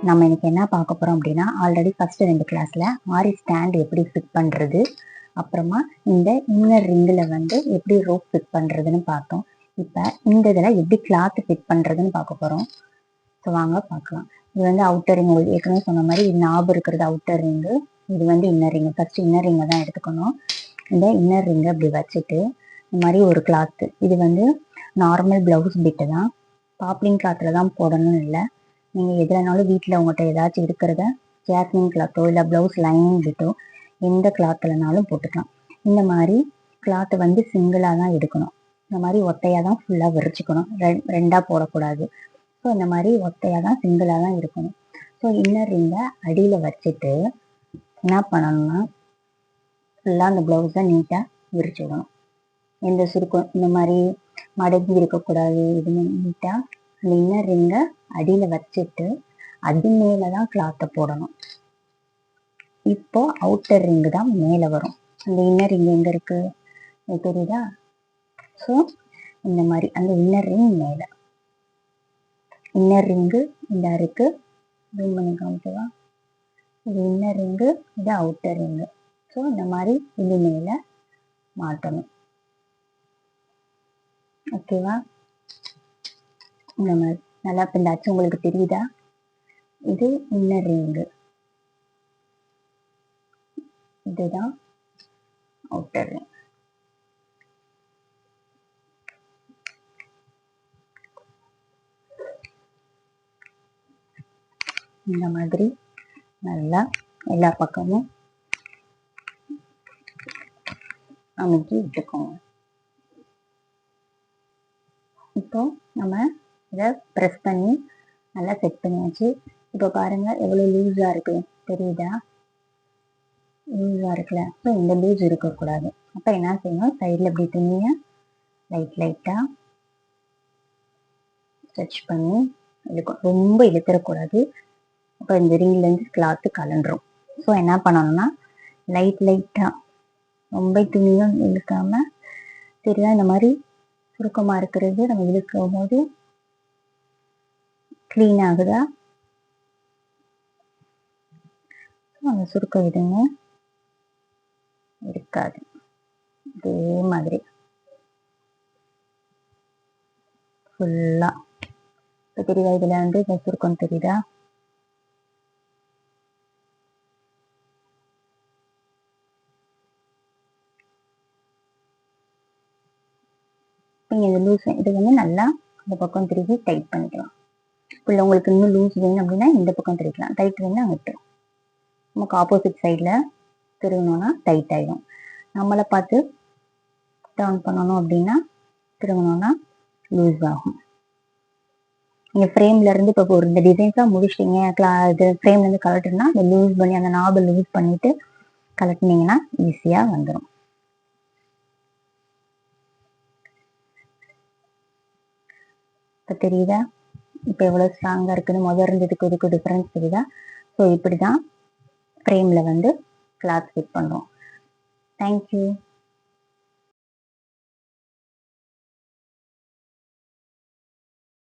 நம்ம இன்னைக்கு என்ன பார்க்க போறோம் அப்படின்னா, ஆல்ரெடி ஃபர்ஸ்ட் 2 கிளாஸ்ல ஆரி ஸ்டாண்ட் எப்படி ஃபிட் பண்றது, அப்புறமா இந்த இன்னர் ரிங்கில் வந்து எப்படி ரோப் ஃபிட் பண்றதுன்னு பார்த்தோம். இப்போ இந்த இதில் எப்படி கிளாத் ஃபிட் பண்றதுன்னு பார்க்க போறோம். ஸோ வாங்க பார்க்கலாம். இது வந்து அவுட்டர் ரிங், ஏற்கனவே சொன்ன மாதிரி இது நாபு இருக்கிறது அவுட்டர் ரிங்கு, இது வந்து இன்னர் ரிங்கு. ஃபர்ஸ்ட் இன்னர் ரிங்கை தான் எடுத்துக்கணும். இந்த இன்னர் ரிங்கை அப்படி வச்சுட்டு இந்த மாதிரி ஒரு கிளாத்து, இது வந்து நார்மல் பிளவுஸ் பிட்டு தான், பாப்ளிங் கிளாத்தில் தான் போடணும்னு இல்லை. நீங்கள் எதுலனாலும் வீட்டில் உங்கள்கிட்ட ஏதாச்சும் இருக்கிறத ஜாஸ்மின் கிளாத்தோ இல்லை ப்ளவுஸ் லைனிங் பிட்டோ எந்த கிளாத்துலனாலும் போட்டுக்கலாம். இந்த மாதிரி கிளாத்தை வந்து சிங்கிளாக தான் எடுக்கணும். இந்த மாதிரி ஒத்தையாக தான் ஃபுல்லாக விரிச்சிக்கணும், ரெண்டாக போடக்கூடாது. ஸோ இந்த மாதிரி ஒத்தையாக தான் சிங்கிளாக தான் இருக்கணும். ஸோ இன்னர் ரிங்கை அடியில் வச்சுட்டு என்ன பண்ணணும்னா, ஃபுல்லாக அந்த ப்ளவுஸை நீட்டாக விரிச்சு விடணும். எந்த சுருக்கம் இந்த மாதிரி மடங்கி இருக்கக்கூடாது. இது நீட்டாக அந்த இன்னர் ரிங்கை அடியில் வச்சுட்டு அது மேலே தான் கிளாத்தை போடணும். இப்போ அவுட்டர் ரிங்கு தான் மேலே வரும். அந்த இன்னர் ரிங் எங்கே இருக்குது தெரியுதா? ஸோ இந்த மாதிரி அந்த இன்னர் ரிங் மேலே, இன்னர் ரிங்கு இந்த இருக்கு, ஜூம் பண்ணி காமிக்கவா? இது இன்னர் ரிங்கு, இது அவுட்டர் ரிங்கு. ஸோ இந்த மாதிரி இது மேலே மாட்டணும். ஓகேவா? இந்த மாதிரி நல்லா இப்போ இந்த அச்சு உங்களுக்கு தெரியுதா? இது இன்னர் ரிங்கு, இதுதான் அவுட்டர் ரிங். இந்த மாதிரி நல்லா எல்லா பக்கமும் அமைக்கி விட்டுக்கோங்க. இப்போ நம்ம இதை ப்ரெஸ் பண்ணி நல்லா செட் பண்ணியாச்சு. இப்போ பாருங்க எவ்வளோ லூஸாக இருக்கு, தெரியுதா? லூஸாக இருக்குல்ல. ஸோ இந்த லூஸ் இருக்கக்கூடாது. அப்போ என்ன செய்யணும், சைடில் இப்படி துணியை லைட்டாக ஸ்ட்ரெச் பண்ணி இழுக்கும். ரொம்ப இழுத்துடக்கூடாது, அப்போ இந்த ரிங்லேருந்து கிளாத்து கலண்டுரும். ஸோ என்ன பண்ணணும்னா லைட்டாக, ரொம்ப துணியும் இழுக்காம, சரியா? இந்த மாதிரி சுருக்கமாக இருக்கிறது நம்ம இழுக்கும் போது க்ளீன் ஆகுதா? அந்த சுருக்கம் எதுவுமே இருக்காது. இதே மாதிரி ஃபுல்லாக இப்போ தெரியுதா? இதில் வந்து இந்த சுருக்கம் தெரியுதா? நீங்கள் இந்த லூஸ் இது வந்து நல்லா இந்த பக்கம் திருப்பி டைட் பண்ணிக்கலாம். இல்லை உங்களுக்கு இன்னும் லூஸ் வேணும் அப்படின்னா இந்த பக்கம் திருக்கலாம், டைட் வேணும் அங்கிட்டு. நமக்கு ஆப்போசிட் சைடில் திருகணும்னா டைட் ஆகிடும். நம்மளை பார்த்து டர்ன் பண்ணணும் அப்படின்னா திருகணும்னா லூஸ் ஆகும். நீங்கள் ஃப்ரேம்லேருந்து இப்போ ஒரு இந்த டிசைன்ஸாக முடிச்சிட்டிங்க, இது ஃப்ரேம்லேருந்து கலட்டுனா அந்த லூஸ் பண்ணி அந்த நாபை லூஸ் பண்ணிவிட்டு கலட்டினீங்கன்னா ஈஸியாக வந்துடும். இப்போ தெரியுதா? இப்போ எவ்வளோ ஸ்ட்ராங்காக இருக்குன்னு, முதல் இருந்ததுக்கு இதுக்கு டிஃப்ரென்ஸ் தெரியுதா? ஸோ இப்படி தான் ஃப்ரேமில் வந்து கிளாத் ஃபிட் பண்ணுறோம். தேங்க்யூ.